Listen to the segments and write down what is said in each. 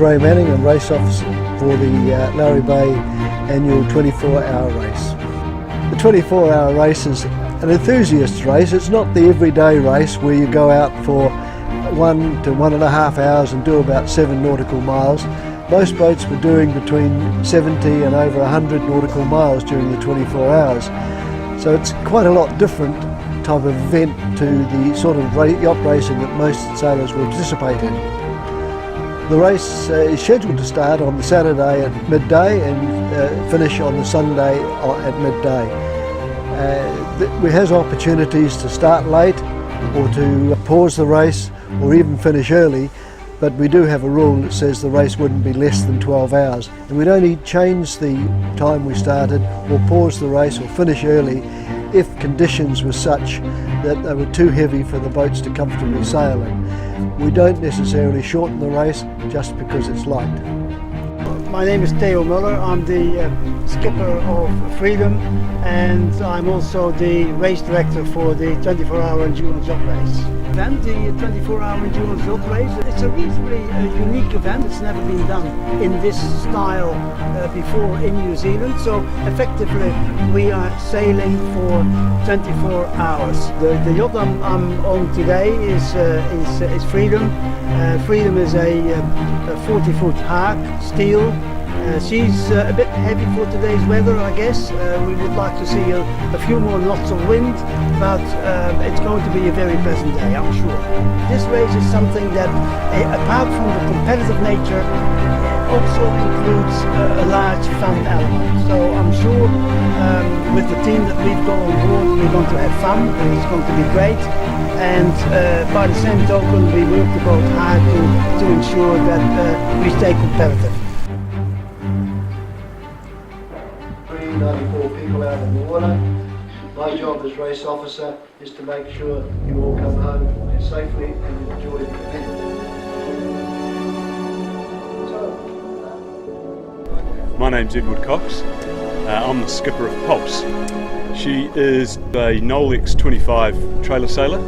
Ray Manning, I'm race officer for the Lowry Bay annual 24-hour race. The 24-hour race is an enthusiast race. It's not the everyday race where you go out for 1 to 1.5 hours and do about 7 nautical miles. Most boats were doing between 70 and over 100 nautical miles during the 24 hours. So it's quite a lot different type of event to the sort of yacht racing that most sailors will participate in. The race is scheduled to start on the Saturday at midday and finish on the Sunday at midday. We have opportunities to start late or to pause the race or even finish early, but we do have a rule that says the race wouldn't be less than 12 hours. And we'd only change the time we started or pause the race or finish early if conditions were such that they were too heavy for the boats to comfortably sail in. We don't necessarily shorten the race just because it's light. My name is Theo Muller. I'm the skipper of Freedom, and I'm also the race director for the 24-hour endurance yacht race. Event, the 24-hour endurance yacht race, it's a reasonably unique event. It's never been done in this style before in New Zealand. So effectively we are sailing for 24 hours. The yacht I'm on today is Freedom. Freedom is a 40-foot Haag steel. She's a bit heavy for today's weather, I guess. We would like to see a few more knots of wind, but it's going to be a very pleasant day, I'm sure. This race is something that, apart from the competitive nature, also includes a large fun element. So I'm sure with the team that we've got on board, we're going to have fun, and it's going to be great. And by the same token, we work the boat hard to ensure that we stay competitive. 94 people out on the water. My job as race officer is to make sure you all come home safely and enjoy the event. My name's Edward Cox. I'm the skipper of Pulse. She is a Nolex 25 trailer sailor,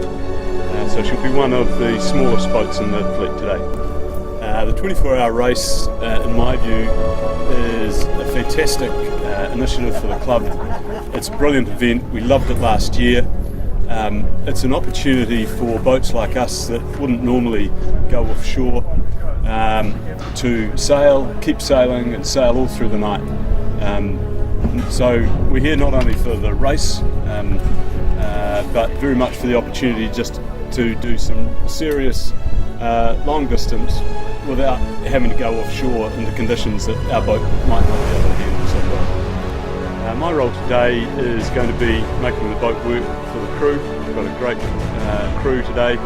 so she'll be one of the smallest boats in the fleet today. The 24-hour race, in my view, is a fantastic initiative for the club. It's a brilliant event. We loved it last year. It's an opportunity for boats like us that wouldn't normally go offshore to sail, keep sailing and sail all through the night. So we're here not only for the race, but very much for the opportunity just to do some serious long distance without having to go offshore into conditions that our boat might not be able to handle so well. My role today is going to be making the boat work for the crew. We've got a great crew today,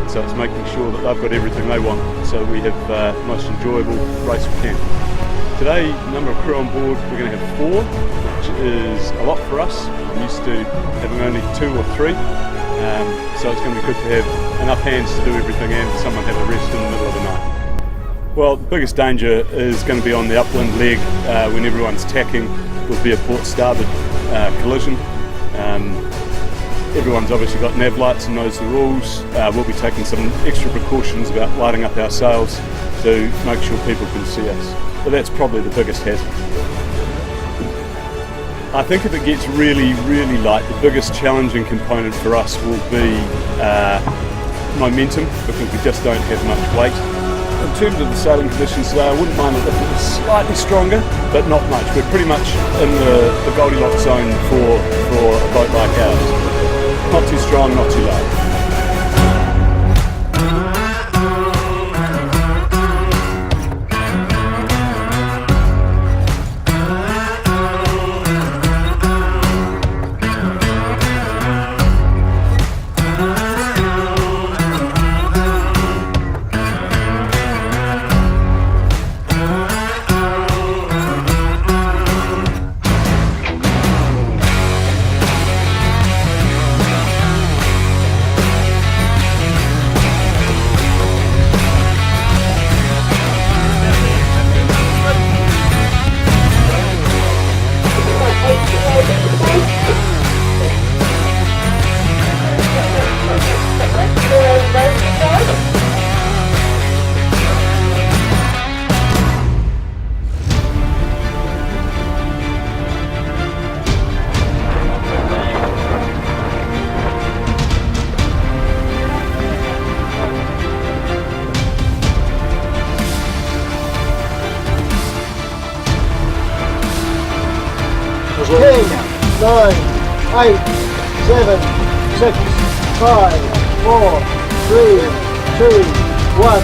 so it's making sure that they've got everything they want so we have the most enjoyable race we can. Today, number of crew on board, we're going to have 4, which is a lot for us. I'm used to having only 2 or 3, so it's going to be good to have enough hands to do everything and someone have a rest in the middle of the night. Well, the biggest danger is going to be on the upwind leg when everyone's tacking. Will be a port starboard collision. Everyone's obviously got nav lights and knows the rules. We'll be taking some extra precautions about lighting up our sails to make sure people can see us. But that's probably the biggest hazard. I think if it gets really, really light, the biggest challenging component for us will be momentum, because we just don't have much weight. In terms of the sailing conditions today, I wouldn't mind it if it was slightly stronger, but not much. We're pretty much in the Goldilocks zone for a boat like ours. Not too strong, not too low. 10, 9, 8, 7, 6, 5, 4, 3, 2, 1.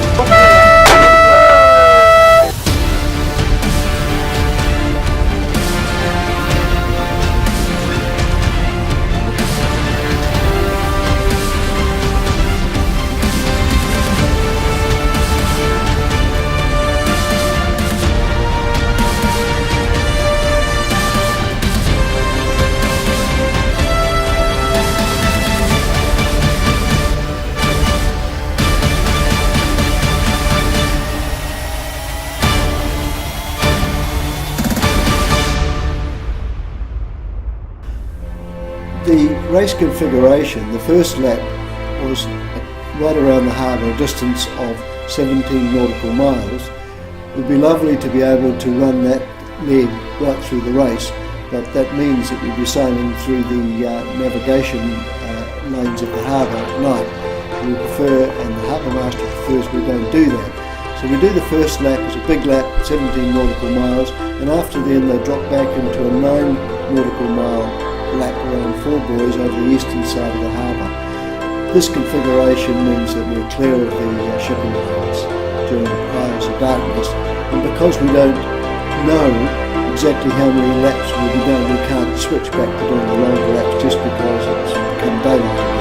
The race configuration, the first lap was right around the harbour, a distance of 17 nautical miles. It would be lovely to be able to run that leg right through the race, but that means that we'd be sailing through the navigation lanes of the harbour at night. We prefer, and the harbour master prefers, we don't do that. So we do the first lap, it's a big lap, 17 nautical miles, and after then they drop back into a 9 nautical mile lap around Four Buoys over the eastern side of the harbour. This configuration means that we're clear of the shipping lanes during the hours of darkness, and because we don't know exactly how many laps we'll be doing, we can't switch back to doing the longer laps just because it's become daylight again.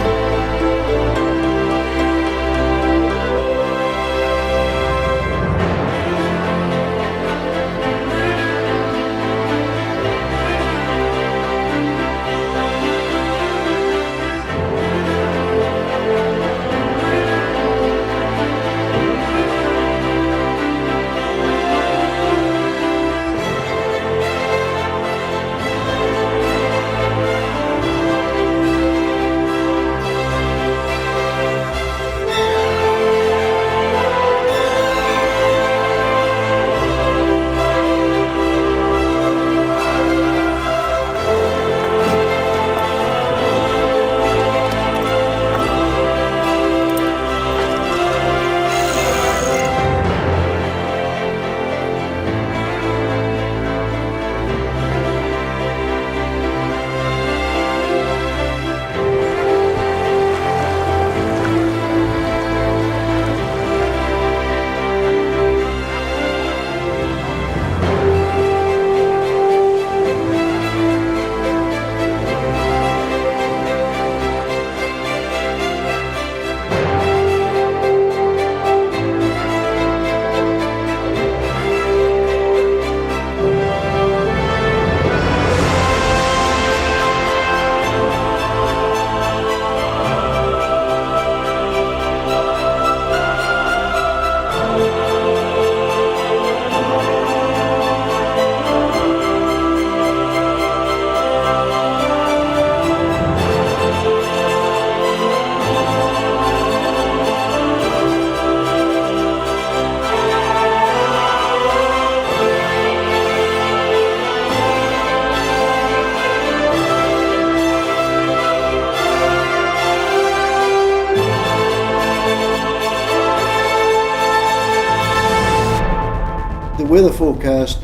The weather forecast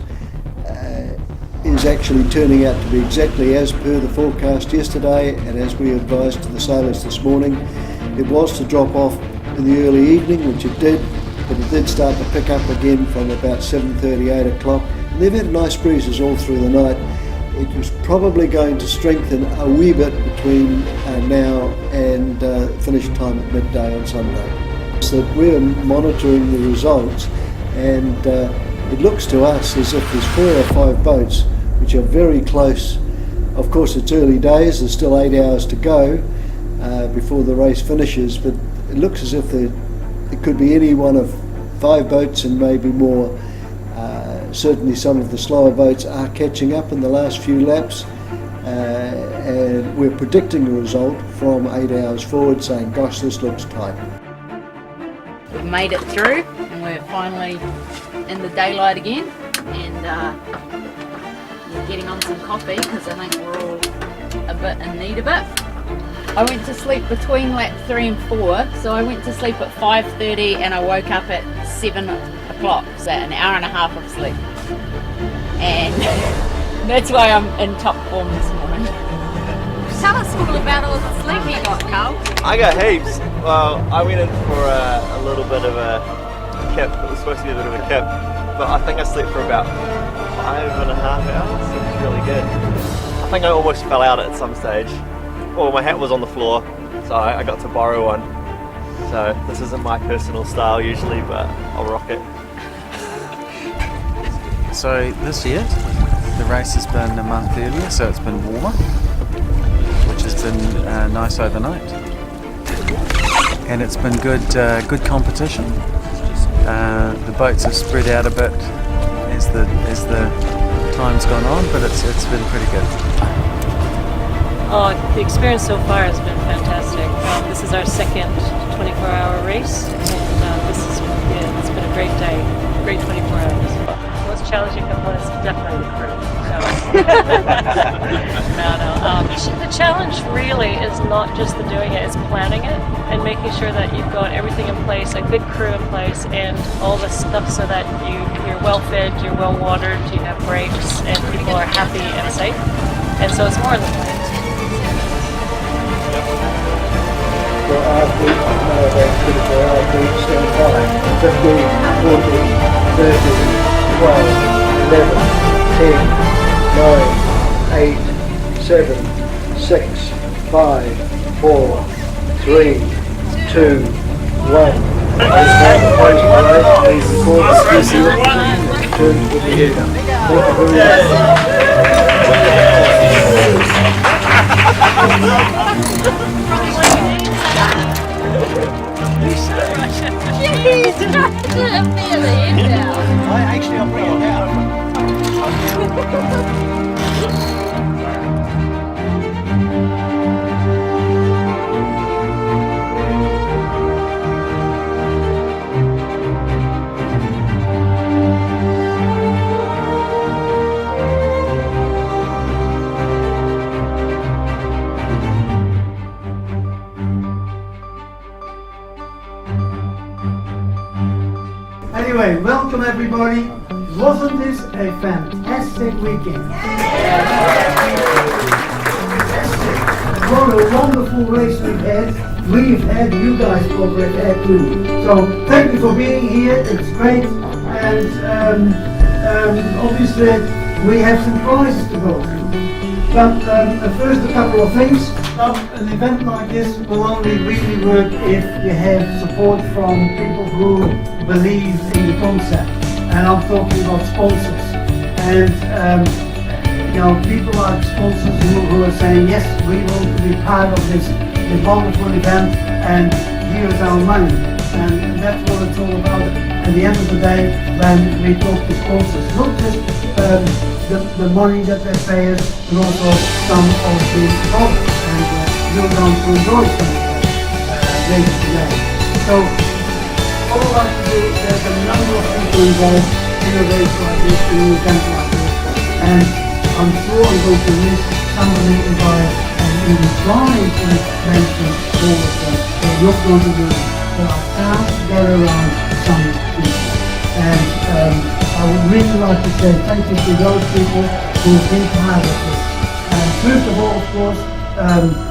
is actually turning out to be exactly as per the forecast yesterday, and as we advised to the sailors this morning. It was to drop off in the early evening, which it did, but it did start to pick up again from about 7:30, 8 o'clock. And they've had nice breezes all through the night. It was probably going to strengthen a wee bit between now and finish time at midday on Sunday. So we're monitoring the results, and it looks to us as if there's 4 or 5 boats which are very close. Of course, it's early days, there's still 8 hours to go before the race finishes, but it looks as if it could be any one of 5 boats and maybe more. Certainly some of the slower boats are catching up in the last few laps, and we're predicting a result from 8 hours forward, saying, gosh, this looks tight. We've made it through, and we're finally in the daylight again, and we're getting on some coffee because I think we're all a bit in need of it. I went to sleep between lap 3 and 4, so I went to sleep at 5:30 and I woke up at 7 o'clock, so an hour and a half of sleep. And That's why I'm in top form this morning. Tell us all about all the sleep you got, Carl. I got heaps. Well, I went in for a little bit of a kip. It was supposed to be a bit of a kip, but I think I slept for about 5.5 hours. It was really good. I think I almost fell out at some stage. Well, my hat was on the floor, so I got to borrow one. So this isn't my personal style usually, but I'll rock it. So this year, the race has been a month earlier, so it's been warmer, which has been nice overnight. And it's been good competition. The boats have spread out a bit as the time's gone on, but it's been pretty good. Oh, the experience so far has been fantastic. This is our second 24-hour race, and it's been a great day, great 24 hours. The most challenging component is definitely the crew. The challenge really is not just the doing it, it's planning it and making sure that you've got everything in place, a good crew in place, and all the stuff so that you're well fed, you're well watered, you have breaks, and people are happy and safe. And so it's more in the plans. For athletes, nowadays 24-hour group stand by 15, 14, 13, 12, 11, 10, 9, 8, 7, 6, 5, 4, 3, 2, 1. Please record the video and return to the air. Thank you very I'll bring it down. Anyway, welcome everybody. Wasn't this a fantastic weekend? Fantastic. What a wonderful race we've had. You guys probably have had too. So thank you for being here. It's great. And obviously we have some prizes to go through. But first a couple of things. An event like this will only really work if you have support from people who believe in the concept. And I'm talking about sponsors. And people like sponsors who are saying, yes, we want to be part of this wonderful event, and here's our money. And that's what it's all about. At the end of the day, when we talk to sponsors, not just the money that they pay us, but also some of the products. And you're going to enjoy some of that later today. So all I like to do, there's a number of people involved in a race like this, in an event like this, and I'm sure I'm going to miss somebody if I am even trying to mention all of them. They're not going to do it, but I can't get around some people. And I would really like to say thank you to those people who have been part of this. And first of all, of course,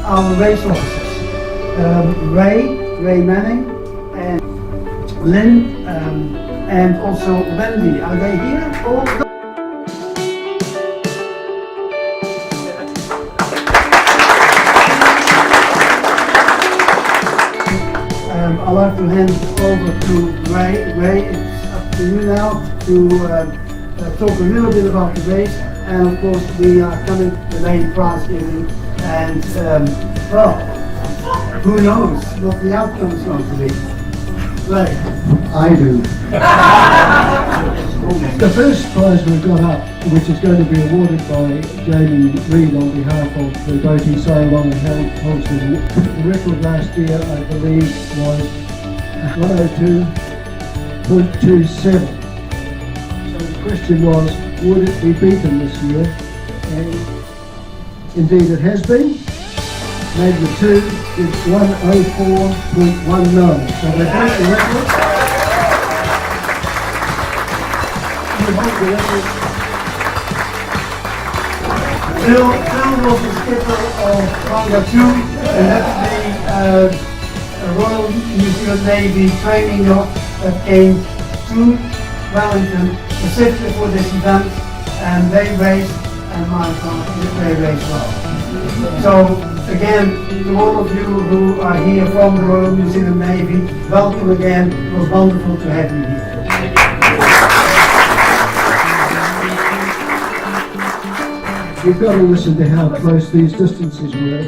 our race officers, Ray Manning, and Lynn, and also Wendy. Are they here? I'll have to hand it over to Ray. Ray, it's up to you now to talk a little bit about the race, and of course we are coming to the main prize giving, and well, who knows what the outcome is going to be. Ray. I do. The first prize we've got up, which is going to be awarded by Jamie Reid on behalf of the boat he sailed on and Holston. The record last year, I believe, was 102.27. So the question was, would it be beaten this year? And indeed it has been. Magnitude is 104.19. So they broke the record. Phil was the skipper of Manga 2, and that's the Royal New Zealand Navy training yacht that came to Wellington specifically for this event, and they raced, and my God, they raced well. So again, to all of you who are here from the Royal New Zealand Navy, welcome again. It was wonderful to have you here. You've got to listen to how close these distances were.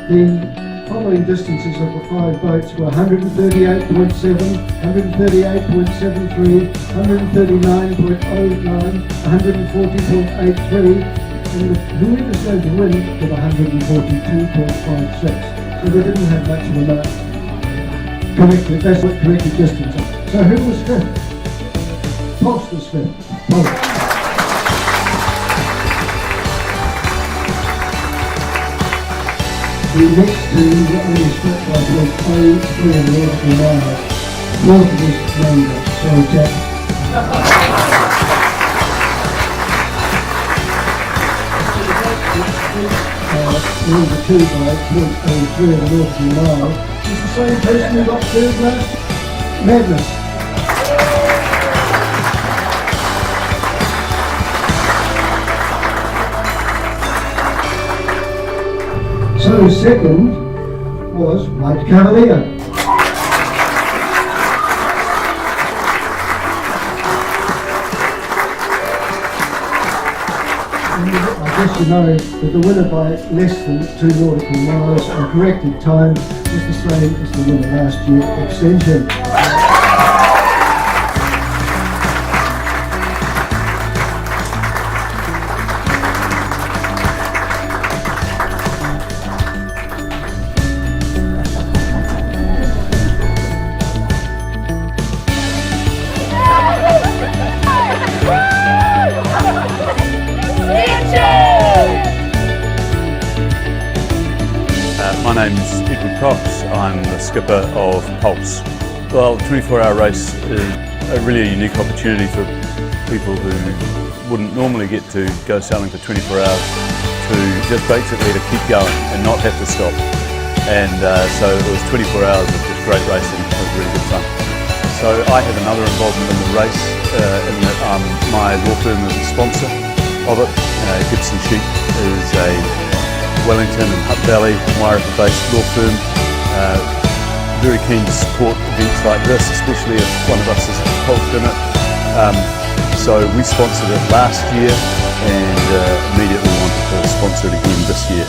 The following distances of the 5 boats were 138.7, 138.73, 139.09, 140.83, and whoever's going to win with 142.56. So they didn't have much of a mark. Correctly, that's what corrected distance is. So who was fifth? Pulse was fifth. Pulse. The next two were only split by about 3 and nautical miles. North of this number, so Jack. These are 2 by 0.03 of the nautical mile. It's the same person who got third last. Madness. So second was White Cavalier. I guess you know that the winner by less than 2 nautical miles and corrected time was the same as the winner last year, Extension. My name's Edward Cox. I'm the skipper of Pulse. Well, the 24-hour race is a really unique opportunity for people who wouldn't normally get to go sailing for 24 hours to just basically to keep going and not have to stop. And so it was 24 hours of just great racing. It was really good fun. So I have another involvement in the race in that my law firm is a sponsor of it. Gibson Sheep is a Wellington and Hutt Valley, Wairarapa-based law firm. Very keen to support events like this, especially if one of us is involved in it. So we sponsored it last year and immediately wanted to sponsor it again this year.